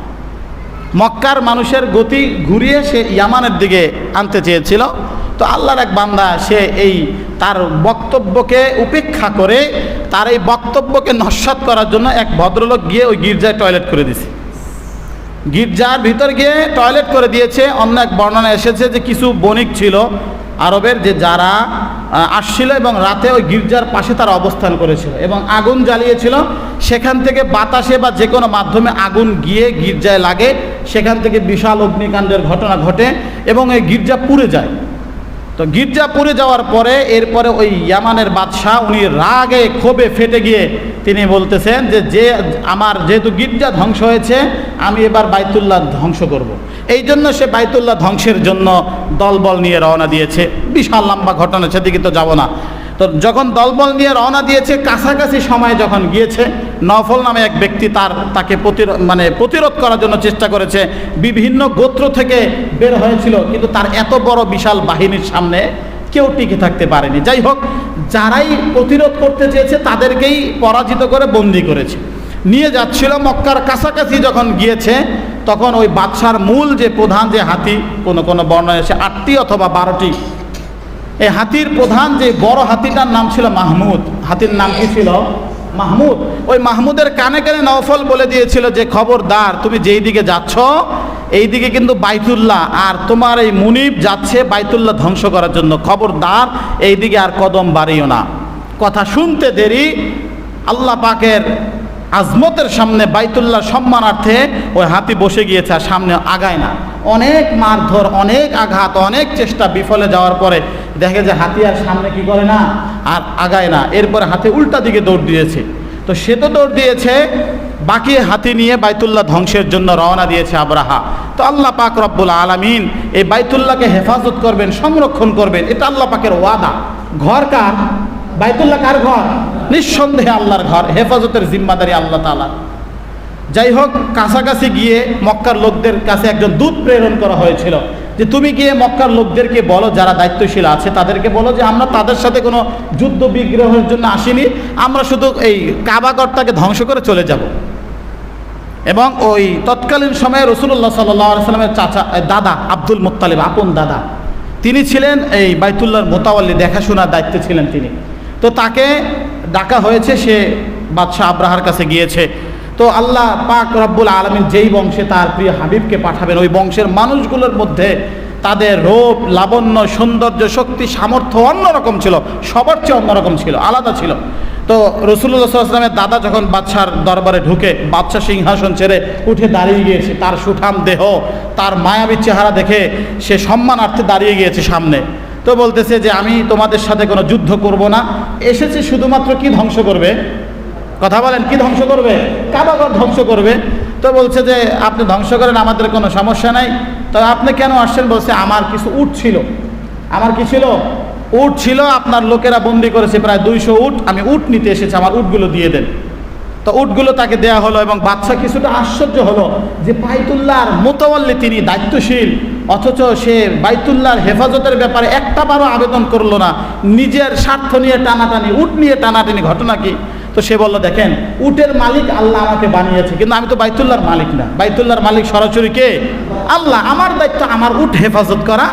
মক্কার মানুষের গতি ঘুরিয়ে সে ইয়ামানের দিকে আনতে চেয়েছিল। তো আল্লাহর এক বান্দা, সে এই তার বক্তব্যকে উপেক্ষা করে, তার এই বক্তব্যকে নস্যাৎ করার জন্য এক ভদ্রলোক গিয়ে ওই গির্জায় টয়লেট করে দিয়েছে। গির্জার ভিতর গিয়ে টয়লেট করে দিয়েছে। অন্য এক বর্ণনা এসেছে যে কিছু বণিক ছিল, আরবের যে যারা আসছিল এবং রাতে ওই গির্জার পাশে তারা অবস্থান করেছিল এবং আগুন জ্বালিয়েছিল, সেখান থেকে বাতাসে বা যে কোনো মাধ্যমে আগুন গিয়ে গির্জায় লাগে, সেখান থেকে বিশাল অগ্নিকাণ্ডের ঘটনা ঘটে এবং এই গির্জা পুড়ে যায়। তো গির্জা পুড়ে যাওয়ার পরে এরপরে ওই ইয়ামানের বাদশাহ উনি রাগে ক্ষোভে ফেটে গিয়ে তিনি বলতেছেন যে আমার যেহেতু গির্জা ধ্বংস হয়েছে, আমি এবার বাইতুল্লাহ ধ্বংস করব। এই জন্য সে বাইতুল্লাহ ধ্বংসের জন্য দলবল নিয়ে রওনা দিয়েছে। বিশাল লম্বা ঘটনা, সেদিকে তো যাব না। তো যখন দলবল নিয়ে রওনা দিয়েছে, কাছাকাছি সময় যখন গিয়েছে, নফল নামে এক ব্যক্তি তাকে প্রতিরোধ করার জন্য চেষ্টা করেছে। বিভিন্ন গোত্র থেকে বের হয়েছিল, কিন্তু তার এত বড় বিশাল বাহিনীর সামনে কেউ টিকে থাকতে পারেনি। যাই হোক, যারাই প্রতিরোধ করতে চেয়েছে তাদেরকেই পরাজিত করে বন্দী করেছে, নিয়ে যাচ্ছিল। মক্কার কাছাকাছি যখন গিয়েছে, তখন ওই বাদশার মূল যে প্রধান যে হাতি, কোনো কোনো বর্ণনায় এসে 8টি অথবা 12টি, এই হাতির প্রধান যে বড় হাতিটার নাম ছিল মাহমুদ। হাতির নাম কি ছিল? মাহমুদ। ওই মাহমুদের কানে কানে নওফল বলে দিয়েছিল যে খবরদার, তুমি যেই দিকে যাচ্ছ এই দিকে কিন্তু বাইতুল্লাহ, আর তোমার এই মুনিব যাচ্ছে বাইতুল্লাহ ধ্বংস করার জন্য, খবরদার এই দিকে আর কদম বাড়িও না। কথা শুনতে দেরি, আল্লাহ পাকের আজমতের সামনে বাইতুল্লাহ সম্মানার্থে ওই হাতি বসে গিয়েছে, আর সামনে আগায় না। অনেক মারধর, অনেক আঘাত, অনেক চেষ্টা বিফলে যাওয়ার পরে দেখে যে হাতি আর সামনে কি করে না, আর আগায় না। এরপরে হাতি উল্টা দিকে দৌড় দিয়েছে। তো সে তো দৌড় দিয়েছে, বাকি হাতি নিয়ে বাইতুল্লাহ ধ্বংসের জন্য রওনা দিয়েছে আবরাহা। তো আল্লাহ পাক রব্বুল আলামিন এই বাইতুল্লাহকে হেফাজত করবেন, সংরক্ষণ করবেন, এটা আল্লাহ পাকের ওয়াদা। ঘর কার? বাইতুল্লাহ কার ঘর? নিঃসন্দেহে আল্লাহর ঘর, হেফাজতের জিম্মাদারি আল্লাহ তাআলা। যাই হোক, কাছাকাছি গিয়ে মক্কার লোকদের কাছে একজন দূত প্রেরণ করা হয়েছিল যে তুমি গিয়ে মক্কার লোকদেরকে বলো, যারা দায়িত্বশীল আছে তাদেরকে বলো যে আমরা তাদের সাথে কোনো যুদ্ধ বিগ্রহের জন্য আসিনি, আমরা শুধু এই কাবাগরটাকে ধ্বংস করে চলে যাব। এবং ওই তৎকালীন সময়ে রাসূলুল্লাহ সাল্লাল্লাহু আলাইহি ওয়াসাল্লামের দাদা আব্দুল মুত্তালিব, আপন দাদা, তিনি ছিলেন এই বাইতুল্লাহর মোতাওয়াল্লি, দেখাশোনার দায়িত্বে ছিলেন তিনি। তো তাকে ডাকা হয়েছে, সে বাদশাহ আবরাহার কাছে গিয়েছে। তো আল্লাহ পাক রব্বুল আলামিন যেই বংশে তার প্রিয় হাবিবকে পাঠাবেন, ওই বংশের মানুষগুলোর মধ্যে তাদের রূপ, লাবণ্য, সৌন্দর্য, শক্তি, সামর্থ্য অন্যরকম ছিল, সবার চেয়ে অন্যরকম ছিল, আলাদা ছিল। তো রাসূলুল্লাহ সাল্লাল্লাহু আলাইহি ওয়াসাল্লামের দাদা যখন বাদশার দরবারে ঢুকে, বাদশা সিংহাসন ছেড়ে উঠে দাঁড়িয়ে গিয়েছে, তার সুঠাম দেহ, তার মায়াবী চেহারা দেখে সে সম্মানার্থে দাঁড়িয়ে গিয়েছে সামনে। তো বলতেছে যে আমি তোমাদের সাথে কোনো যুদ্ধ করব না, এসেছি শুধুমাত্র কি ধ্বংস করবে? কথা বলেন, কি ধ্বংস করবে? কাবাঘর ধ্বংস করবে। তো বলছে যে আপনি ধ্বংস করেন, আমাদের কোনো সমস্যা নাই। তো আপনি কেন আসছেন? বলছে আমার কিছু উট ছিল। আমার কি ছিল? উট ছিল, আপনার লোকেরা বন্দি করেছে প্রায় 200 উট, আমি উট নিতে এসেছি, আমার উটগুলো দিয়ে দেন। তো উটগুলো তাকে দেয়া হলো এবং বাদশা কিছুটা আশ্চর্য হলো যে বাইতুল্লাহর মোতাওয়াল্লি, তিনি দায়িত্বশীল, অথচ সে বাইতুল্লাহর হেফাজতের ব্যাপারে একটা বারও আবেদন করলো না, নিজের স্বার্থ নিয়ে টানাটানি, উট নিয়ে টানাটানি, ঘটনা কি? তো সে বলল দেখেন, উটের মালিক আল্লাহ আমাকে বানিয়েছে, কিন্তু আমি তো বাইতুল্লাহর মালিক না। বাইতুল্লাহর মালিক সরাসরি কে? আল্লাহ। আমার দায়িত্ব আমার উট হেফাজত করা,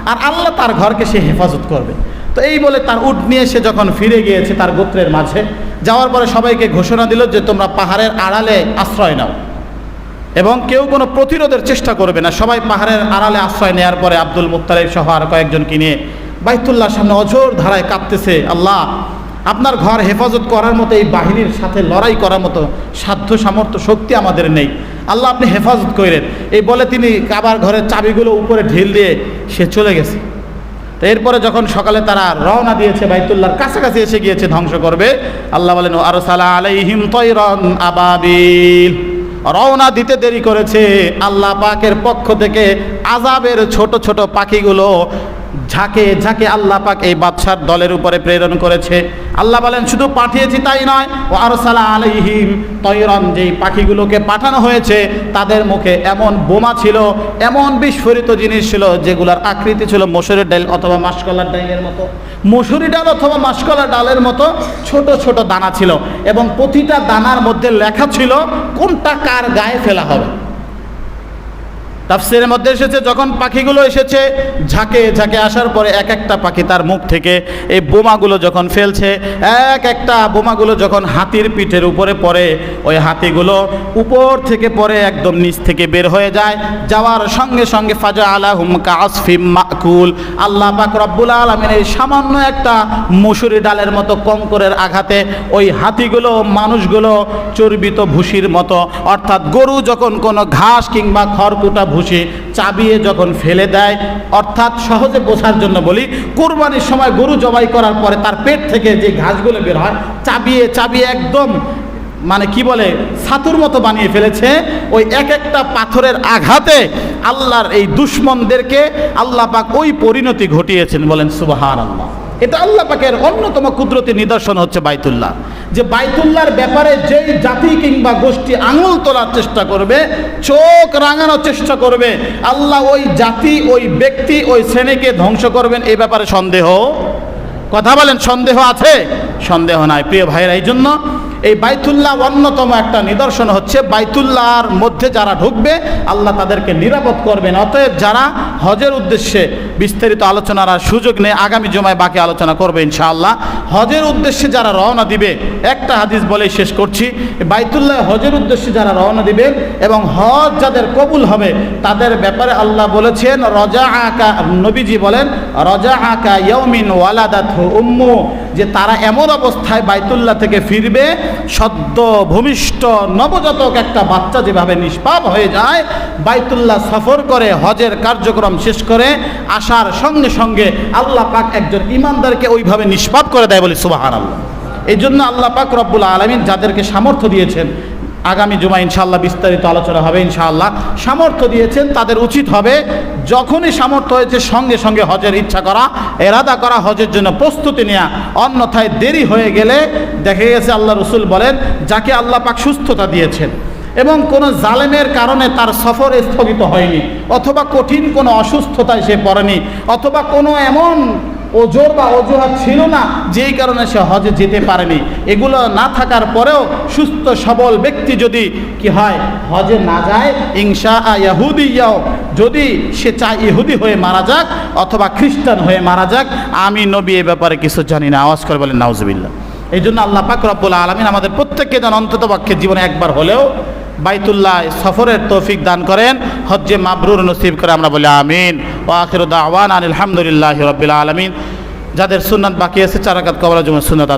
আর আল্লাহ তার ঘরকে সে হেফাজত করবে। তো এই বলে তার উট নিয়ে সে যখন ফিরে গিয়েছে তার গোত্রের মাঝে, যাওয়ার পরে সবাইকে ঘোষণা দিল যে তোমরা পাহাড়ের আড়ালে আশ্রয় নাও এবং কেউ কোনো প্রতিরোধের চেষ্টা করবে না। সবাই পাহাড়ের আড়ালে আশ্রয় নেওয়ার পরে আব্দুল মুত্তালিব সহ আর কয়েকজনকে নিয়ে বাইতুল্লাহর সামনে অঝোর ধারায় কাঁদতেছে, আল্লাহ আপনার ঘর হেফাজত করার মতো, এই বাহিনীর সাথে লড়াই করার মতো সাধ্য সামর্থ্য শক্তি আমাদের নেই, আল্লাহ আপনি হেফাজত করেন। এই বলে তিনি কাবার ঘরের চাবিগুলো উপরে ঢিল দিয়ে সে চলে গেছে। তো এরপরে যখন সকালে তারা রওনা দিয়েছে, বাইতুল্লাহর কাছাকাছি এসে গিয়েছে ধ্বংস করবে, আল্লাহ বলেন আরসালা আলাইহিম তায়রান আবাবিল, রওনা দিতে দেরি করেছে, আল্লাহ পাকের পক্ষ থেকে আযাবের ছোট ছোট পাখিগুলো ঝাঁকে ঝাঁকে আল্লাহ পাক এই বাদশার দলের উপরে প্রেরণ করেছে। আল্লাহ বলেন শুধু পাঠিয়েছি তাই নয়, ও আরসালা আলাইহিম তায়রান, যেই পাখিগুলোকে পাঠানো হয়েছে তাদের মুখে এমন বোমা ছিল, এমন বিস্ফোরিত জিনিস ছিল যেগুলোর আকৃতি ছিল মসুরের ডাল অথবা মাসকলার ডালের মতো, মসুরি ডাল অথবা মাসকলার ডালের মতো ছোট ছোট দানা ছিল, এবং প্রতিটা দানার মধ্যে লেখা ছিল কোনটা কার গায়ে ফেলা হবে। তাফসীরের মধ্যে এসেছে যখন পাখিগুলো এসেছে ঝাঁকে ঝাঁকে আসার পরে এক একটা পাখি তার মুখ থেকে এই বোমাগুলো যখন ফেলছে, এক একটা বোমাগুলো যখন হাতির পিঠের উপরে পড়ে, ওই হাতিগুলো উপর থেকে পড়ে একদম নিচ থেকে বের হয়ে যায়। যাওয়ার সঙ্গে সঙ্গে ফাজা আলাহুম কাসফিম মাকুল, আল্লাহ পাক রব্বুল আলামিন এই সামান্য একটা মসুরি ডালের মতো কঙ্করের আঘাতে ওই হাতিগুলো মানুষগুলো চর্বিত ভুসির মতো, অর্থাৎ গরু যখন কোনো ঘাস কিংবা খড়কুটা ভুসি চাবিয়ে যখন ফেলে দেয়, অর্থাৎ সহজে বোঝার জন্য বলি, কুরবানির সময় গরু জবাই করার পরে তার পেট থেকে যে ঘাসগুলো বের হয় চাবিয়ে চাবিয়ে একদম মানে কি বলে ছাতুর মতো বানিয়ে ফেলেছে। ওই এক একটা পাথরের আঘাতে আল্লাহর এই দুশমনদেরকে আল্লাহ পাক ওই পরিণতি ঘটিয়েছেন। বলেন সুবহানাল্লাহ। এটা আল্লাহ পাকের অন্যতম কুদরতি নিদর্শন হচ্ছে বাইতুল্লাহ, যে বাইতুল্লাহর ব্যাপারে যেই জাতি কিংবা গোষ্ঠী আঙুল তোলার চেষ্টা করবে, চোখ রাঙানোর চেষ্টা করবে, আল্লাহ ওই জাতি, ওই ব্যক্তি, ওই শ্রেণীকে ধ্বংস করবেন। এই ব্যাপারে সন্দেহ, কথা বলেন, সন্দেহ আছে? সন্দেহ নাই প্রিয় ভাইয়েরা। এই জন্য এই বাইতুল্লাহ অন্যতম একটা নিদর্শন হচ্ছে বাইতুল্লাহর মধ্যে যারা ঢুকবে আল্লাহ তাদেরকে নিরাপদ করবেন। অতএব যারা হজের উদ্দেশ্যে বিস্তারিত আলোচনার আর সুযোগ নেই, আগামী জুমায় বাকি আলোচনা করবে ইনশাআল্লাহ। হজের উদ্দেশ্যে যারা রওনা দিবে, একটা হাদিস বলেই শেষ করছি, বাইতুল্লাহ হজের উদ্দেশ্যে যারা রওনা দিবে এবং হজ যাদের কবুল হবে তাদের ব্যাপারে আল্লাহ বলেছেন রজা আকা, নবীজি বলেন রজা আকা ইয়াউমিন ওয়ালাদাতহু উম্মু, যে তারা এমন অবস্থায় বাইতুল্লাহ থেকে ফিরবে সদ্য ভূমিষ্ঠ নবজাতক একটা বাচ্চা যেভাবে নিষ্পাপ হয়ে যায়, বাইতুল্লাহ সফর করে হজের কার্যক্রম শেষ করে আসার সঙ্গে সঙ্গে আল্লাহ পাক একজন ইমানদারকে ওইভাবে নিষ্পাপ করে দেয়। বলি সুবহানাল্লাহ। এই জন্য আল্লাহ পাক রব্বুল আলামিন যাদেরকে সামর্থ্য দিয়েছেন, আগামী জুমা ইনশাআল্লাহ বিস্তারিত আলোচনা হবে ইনশাআল্লাহ, সামর্থ্য দিয়েছেন তাদের উচিত হবে যখনই সামর্থ্য হয়েছে সঙ্গে সঙ্গে হজের ইচ্ছা করা, এরাদা করা, হজের জন্য প্রস্তুতি নেওয়া। অন্যথায় দেরি হয়ে গেলে দেখা গেছে আল্লাহ রসুল বলেন যাকে আল্লাহ পাক সুস্থতা দিয়েছেন এবং কোনো জালেমের কারণে তার সফর স্থগিত হয়নি, অথবা কঠিন কোনো অসুস্থতায় সে পড়েনি, অথবা কোনো এমন ওজোর বা অজুহাত ছিল না যেই কারণে সে হজে যেতে পারেনি, এগুলো না থাকার পরেও সুস্থ সবল ব্যক্তি যদি কি হয় হজে না যায়, ইনশা ইয়াহুদিয়াও, যদি সে চায় ইহুদি হয়ে মারা যাক অথবা খ্রিস্টান হয়ে মারা যাক, আমি নবী এ ব্যাপারে কিছু জানি না। আওয়াজ করে বলেন নাউজুবিল্লাহ। এই জন্য আল্লাহ পাক রব্বুল আলামিন আমাদের প্রত্যেককে যেন অন্ততপক্ষে জীবনে একবার হলেও বাইতুল্লাহ সফরের তৌফিক দান করেন, হজ্জে মাবরুর নসিব করে আমরা বলি আমিন। ওয়া আখিরু দাওয়ানা আলহামদুলিল্লাহি রাব্বিল আলামিন। যাদের সুন্নাত বাকি আছে 4 রাকাত কবর জুমার সুন্নাত